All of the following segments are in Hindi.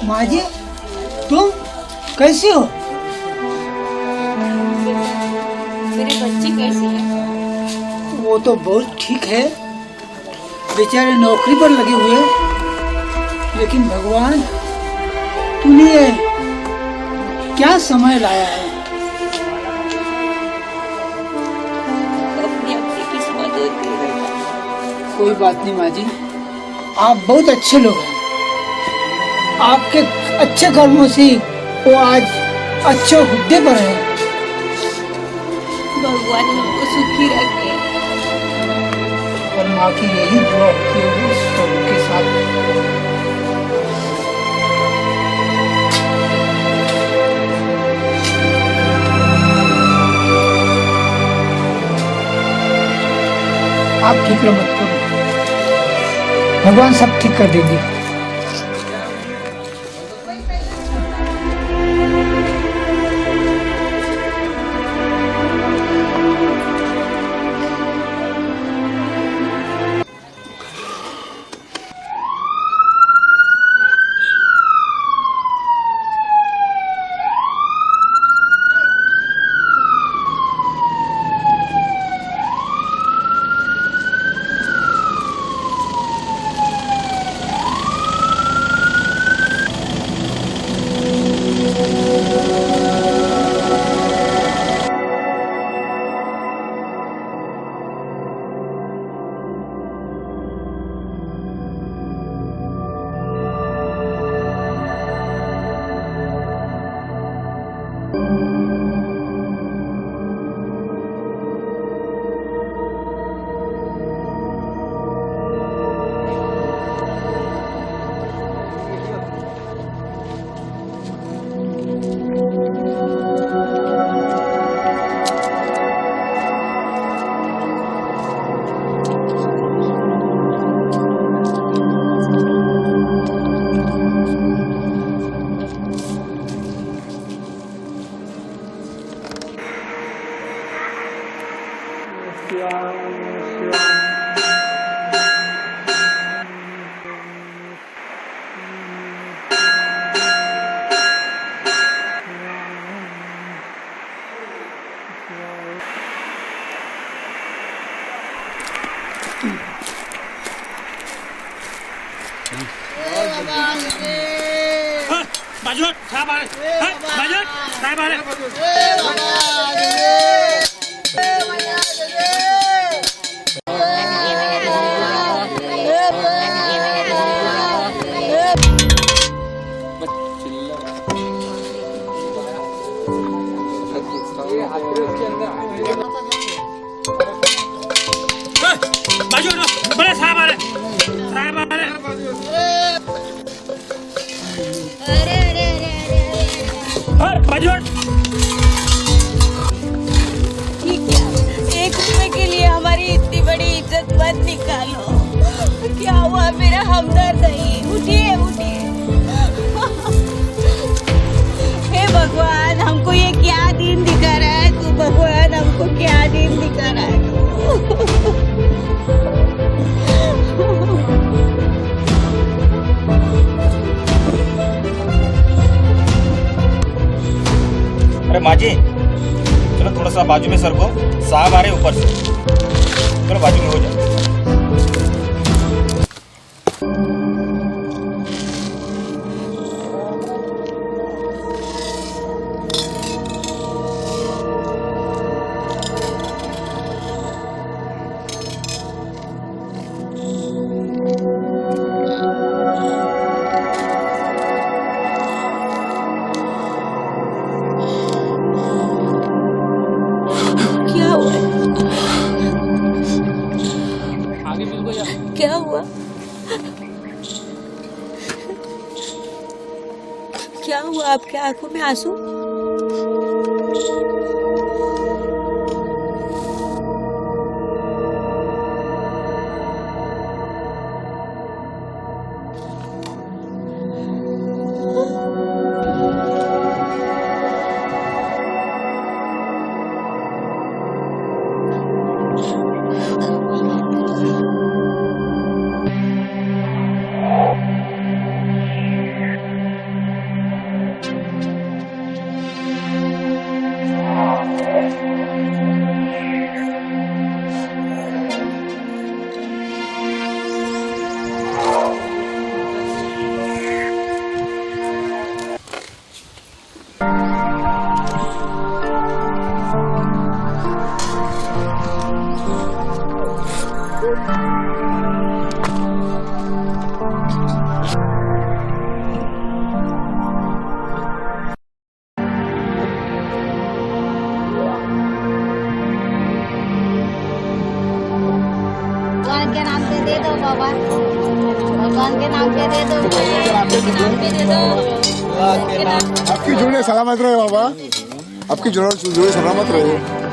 माँ जी, तुम कैसी हो? मेरी बच्ची कैसी है? वो तो बहुत ठीक है, बेचारे नौकरी पर लगे हुए, लेकिन भगवान तूने क्या समय लाया है। अपनी अपनी किस्मत होती है बेटा। कोई बात नहीं माँ जी, आप बहुत अच्छे लोग हैं। आपके अच्छे कर्मों से वो आज अच्छे हुद्दे पर है। भगवान उनको सुखी रखे। और माँ की यही दुआ होती है उस प्रभु के साथ। आप फिक्र मत करो, भगवान सब ठीक कर देंगे। बाजू साहब आ रहे, बाजू साहब आ बाजू बड़े साहब आ रहे, साहब आ रहे। ठीक है, 1 रुपए के लिए हमारी इतनी बड़ी इज्जत मत निकालो। क्या हुआ मेरा हमदर्द नहीं? उठिए उठिए। हे भगवान, हमको ये क्या दिन दिखा रहा है तू? भगवान हमको क्या दिन दिखा रहा है? अरे माँ जी, चलो थोड़ा सा बाजू में सरको, साहब आ रहे ऊपर से। चलो बाजू में हो जाए। क्या हुआ? क्या हुआ? आपके आंखों में आंसू? बाबा, भगवान के नाम पे दे दो, भगवान के नाम पे दे दो, भगवान के नाम। आपकी जोड़े सलामत रहे बाबा, आपकी जोड़े सलामत रहे।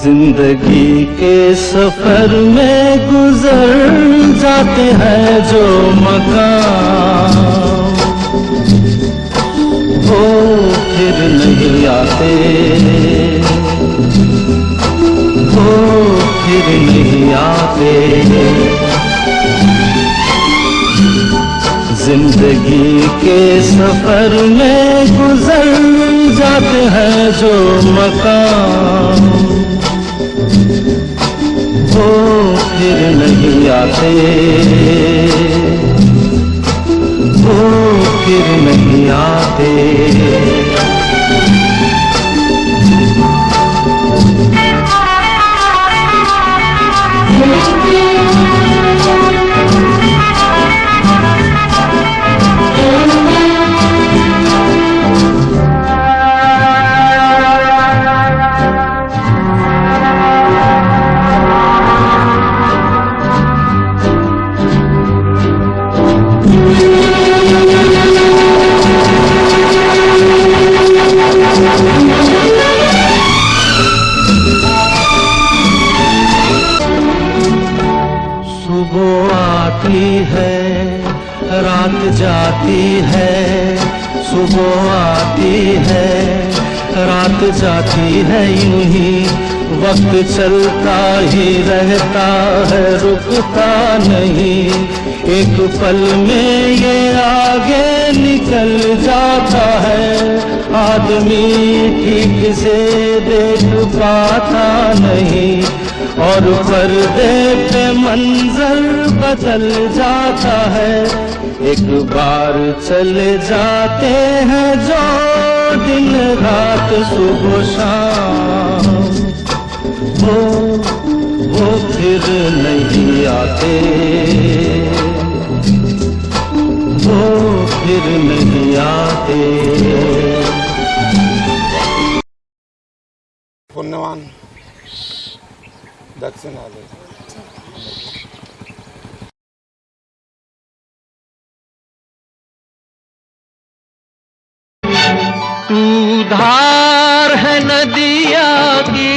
जिंदगी के सफर में गुजर जाते हैं जो मकाम, वो फिर नहीं आते, वो फिर नहीं आते। जिंदगी के सफर में गुजर जाते हैं जो मकाम, वो फिर नहीं आते, वो फिर नहीं आते। सुबह आती है, रात जाती है, सुबह आती है, रात जाती है, यूं ही वक्त चलता ही रहता है, रुकता नहीं। एक पल में ये आगे निकल जाता है, आदमी ठीक से देख पाता नहीं, और पर्दे पे मंजर बदल जाता है। एक बार चले जाते हैं जो दिन रात सुबह शाम, वो फिर नहीं आते, वो फिर नहीं आते। पुण्यवान दक्षिण आ जाए। तू धार है नदिया की,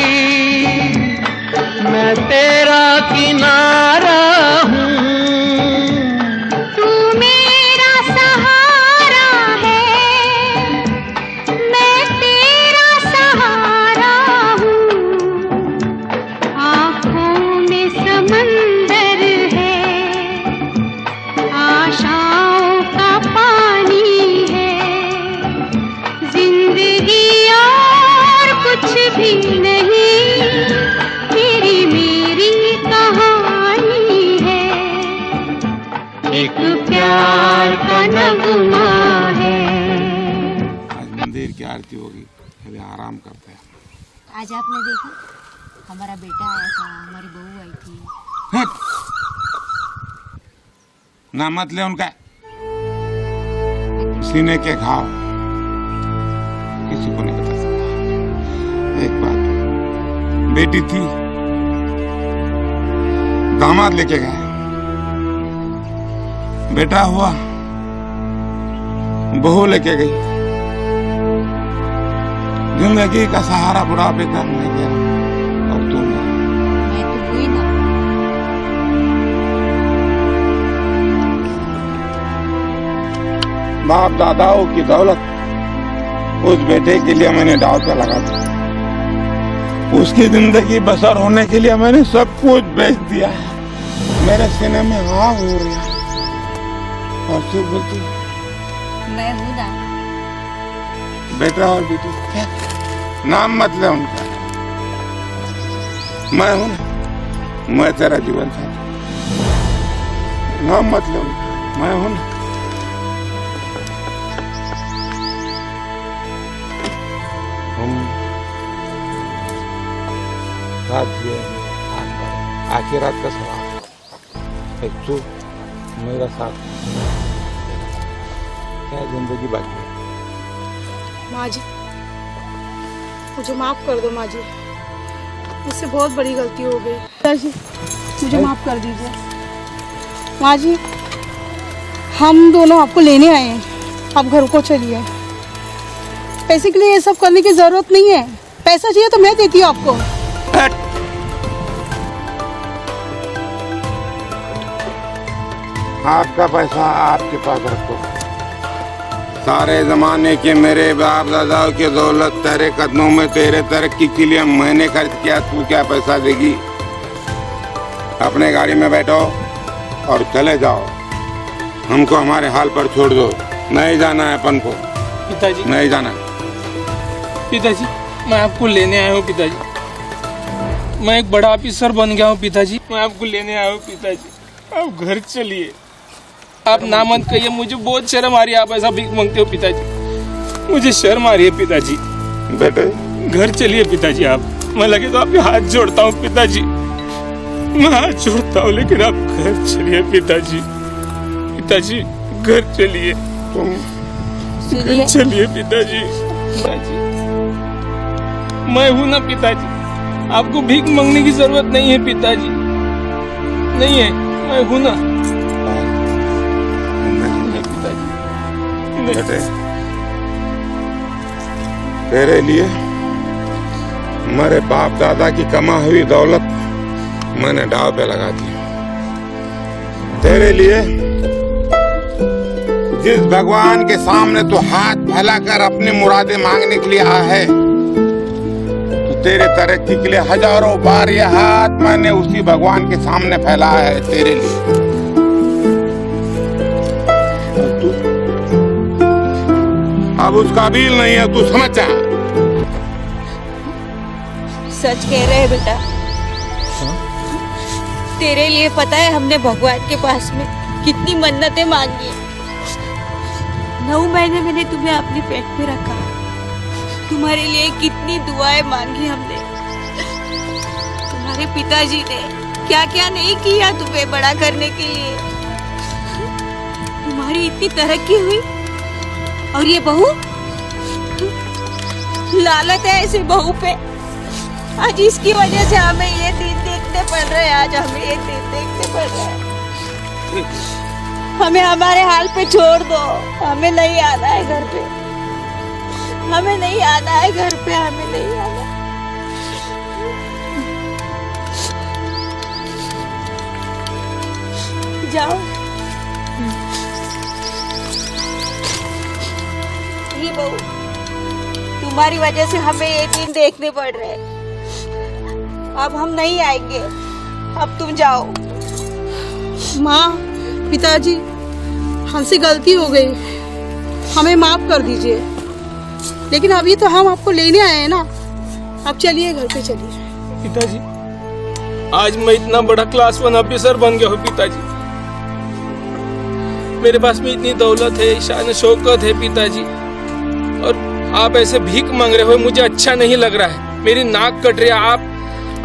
मैं तेरा किनारा हूँ। तू मेरा सहारा है, मैं तेरा सहारा हूँ। आँखों में समंदर है, आशाओं का पानी है, जिंदगी और कुछ भी नहीं, मेरी कहानी है, एक प्यार का नगमा है। आज मंदिर की आरती होगी, अभी आराम करते हैं। आज आपने देखा, हमारा बेटा आया था, हमारी बहू आई थी। हट! ना मत ले उनका सीने के घाव किसी को नहीं बता सकता। एक बात, बेटी थी, दामाद लेके गए, बेटा हुआ, बहू लेके गई। जिंदगी का सहारा बुढ़ापे तक नहीं गया, और तुम मैं तो हुई ना। बाप दादाओं की दौलत उस बेटे के लिए मैंने दांव पे लगा दी। उसकी जिंदगी बसर होने के लिए मैंने सब कुछ बेच दिया। मेरे सीने में आग हो रही है, और तू बोलती मैं हूँ ना। बेटा और बेटी नाम मत ले उनका। मैं हूं ना, मैं तेरा जीवन साथी। नाम मत ले उनका, मैं हूं ना। हम साथ जिए, आखिर रात का सवाल, एक तू मेरा साथ, क्या जिंदगी बाकी है। माँ जी, मुझे माफ कर दो माँ जी, मुझसे बहुत बड़ी गलती हो गई। पिताजी, मुझे माफ कर दीजिए। माँ जी, हम दोनों आपको लेने आए हैं, आप घर को चलिए। पैसे के लिए ये सब करने की जरूरत नहीं है। पैसा चाहिए तो मैं देती हूँ आपको। हट! आपका पैसा आपके पास रखो। सारे जमाने के मेरे बाप दादाओं की दौलत तेरे कदमों में, तेरे तरक्की के लिए मैंने खर्च किया। तू क्या पैसा देगी? अपने गाड़ी में बैठो और चले जाओ। हमको हमारे हाल पर छोड़ दो। नहीं जाना है अपन को, पिताजी, नहीं जाना। पिताजी, मैं आपको लेने आया हूँ पिताजी। मैं एक बड़ा ऑफिसर बन गया हूँ पिताजी। मैं आपको लेने आया हूँ पिताजी। आप घर चलिए। आप ना मत कहिए, मुझे बहुत शर्म आ रही है। आप ऐसा भीख मांगते हो पिताजी, मुझे शर्म आ रही है पिताजी। बेटे घर चलिए पिताजी आप। मैं लगे तो आपके हाथ जोड़ता हूँ पिताजी, मैं हाथ जोड़ता हूँ, लेकिन आप घर चलिए पिताजी। पिताजी घर चलिए, तुम घर चलिए पिताजी। पिताजी, मैं हूं ना पिताजी, आपको भीख मांगने की जरूरत नहीं है पिताजी, नहीं है। मैं हूं ना पिताजी। बेटे तेरे लिए मेरे बाप दादा की कमा हुई दौलत मैंने दाव पे लगा दी। तेरे लिए जिस भगवान के सामने तू हाथ फैलाकर अपनी मुरादें मांगने के लिए आया है, तो तेरे तरक्की के लिए हजारों बार यह हाथ मैंने उसी भगवान के सामने फैलाया है तेरे लिए। और तू अब उस काबिल नहीं है, तू समझ जा। सच कह रहे हैं बेटा। तेरे लिए पता है हमने भगवान के पास में कितनी मन्नतें मांगी। 9 महीने मैंने तुम्हें अपने पेट पे रखा। तुम्हारे लिए कितनी दुआएं मांगी हमने। तुम्हारे पिताजी ने क्या क्या नहीं किया तुम्हें बड़ा करने के लिए। तुम्हारी इतनी तरक्की हुई, और ये बहू, लालत है ऐसे बहू पे। आज इसकी वजह से हमें ये दिन देखने पड़ रहे हैं। आज हमें ये दिन देखने पड़ रहे हैं। हमें हमारे हाल पे छोड़ दो। हमें नहीं आना है घर पे, हमें नहीं आना है घर पे, हमें नहीं आना। जाओ। ये बहू, तुम्हारी वजह से हमें ये दिन देखने पड़ रहे हैं। अब हम नहीं आएंगे, अब तुम जाओ। माँ, पिताजी, हमसे गलती हो गई, हमें माफ कर दीजिए। लेकिन अभी तो हम आपको लेने आए हैं ना, अब चलिए घर पे चलिए। पिताजी, आज मैं इतना बड़ा क्लास 1 ऑफिसर बन गया हूँ पिताजी। मेरे पास में इतनी दौलत है, शान शौकत है पिताजी, और आप ऐसे भीख मांग रहे हो, मुझे अच्छा नहीं लग रहा है। मेरी नाक कट रही है।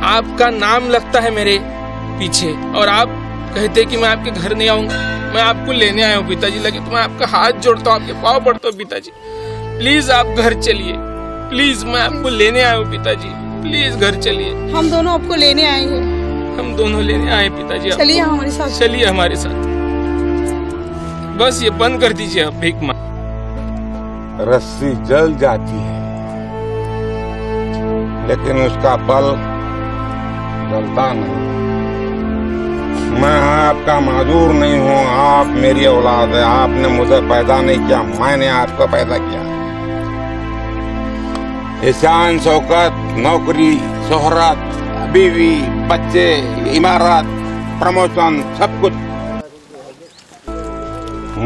आपका नाम लगता है मेरे पीछे, और आप कहते कि मैं आपके घर नहीं आऊंगा। मैं आपको लेने आया हूँ पिताजी। लगे तो मैं आपका हाथ जोड़ता हूँ, आपके पाँव पड़ता हूँ पिताजी। प्लीज आप घर चलिए, प्लीज। मैं आपको लेने आया हूँ पिताजी, प्लीज घर चलिए। हम दोनों आपको लेने आए हैं, हम दोनों लेने आए पिताजी। चलिए हमारे साथ। चलिए हमारे साथ। बस ये बंद कर दीजिए आप भीख मांग। रस्सी जल जाती है, लेकिन उसका बल जलता नहीं। मैं आपका माजूर नहीं हूँ, आप मेरी औलाद है। आपने मुझे पैदा नहीं किया, मैंने आपको पैदा किया। शान शौकत, नौकरी, शोहरत, बीवी, बच्चे, इमारत, प्रमोशन, सब कुछ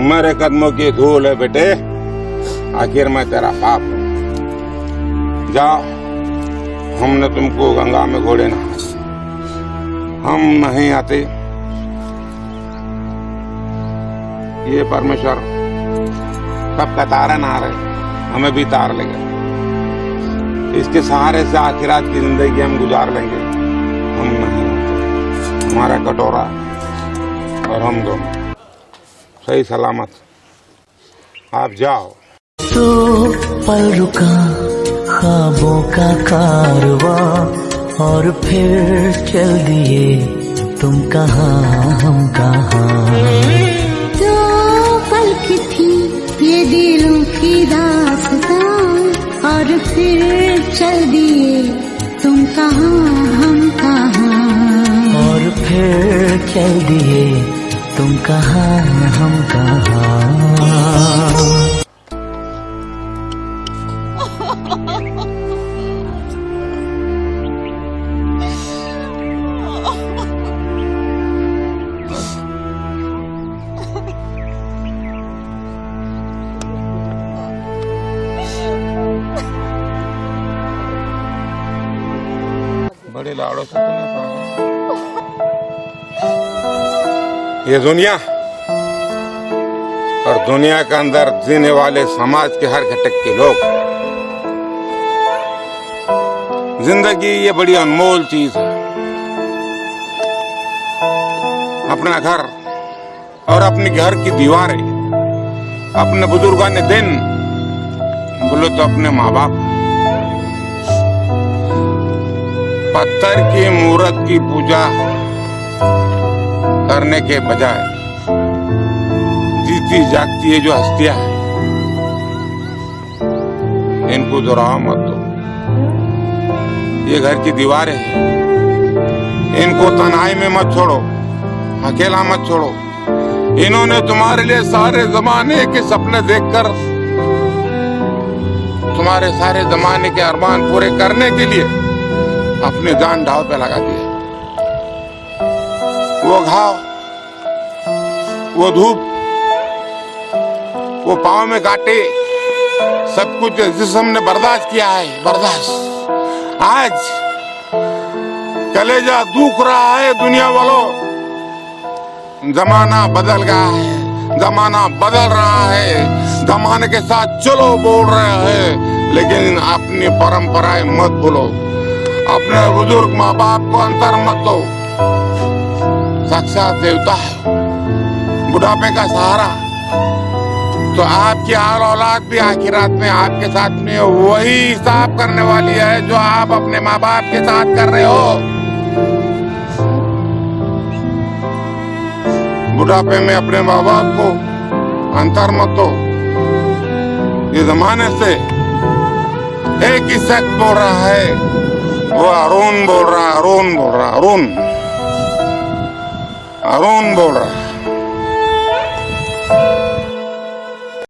मेरे कदमों की धूल है बेटे। आखिर मैं तेरा बाप हूँ। जाओ हमने तुमको गंगा में घोड़े नहाए, हम नहीं आते। ये परमेश्वर सबका तारा ना रहे, हमें भी तार लेगा। इसके सहारे से आखिरात की जिंदगी हम गुजार लेंगे। हम नहीं होते, हमारा कटोरा और हम दोनों सही सलामत। आप जाओ। तो पल रुका ख्वाबों का कारवां और फिर चल दिए तुम कहाँ हम कहाँ। तो पल की थी ये दिलों की दास्तां और फिर चल दिए तुम कहाँ हम कहाँ। और फिर चल दिए तुम कहाँ हम कहाँ। बड़े लाड़ों से तूने पाला ये दुनिया, और दुनिया के अंदर जीने वाले समाज के हर घटक के लोग। जिंदगी ये बड़ी अनमोल चीज है। अपना घर और अपने घर की दीवारें, अपने बुजुर्गों ने दिन बोलो तो अपने माँ बाप, पत्थर की मूर्त की पूजा करने के बजाय जीती जागती है जो हस्तियां हैं, इनको दोहराओ मत दो। ये घर की दीवारें हैं, इनको तन्हाई में मत छोड़ो, अकेला मत छोड़ो। इन्होंने तुम्हारे लिए सारे जमाने के सपने देखकर तुम्हारे सारे जमाने के अरमान पूरे करने के लिए अपने जान दांव पे लगा दिए। वो घाव, वो धूप, वो पांव में काटे, सब कुछ जिस्म ने बर्दाश्त किया है, बर्दाश्त। आज कलेजा दुख रहा है दुनिया वालों। जमाना बदल गया है, जमाना बदल रहा है, जमाने के साथ चलो बोल रहे हैं, लेकिन अपनी परंपराएं मत भूलो। अपने बुजुर्ग माँ बाप को अंतर मत दो। साक्षात देवता है, बुढ़ापे का सहारा। तो आपकी आल औलाद भी आखिरात में आपके साथ में वही हिसाब करने वाली है जो आप अपने माँ बाप के साथ कर रहे हो। बुढ़ापे में अपने माँ बाप को अंतर मत दो। ये जमाने से एक ही शख्स बोल रहा है, वो अरुण बोल रहा, अरुण बोल रहा, अरुण बोल रहा।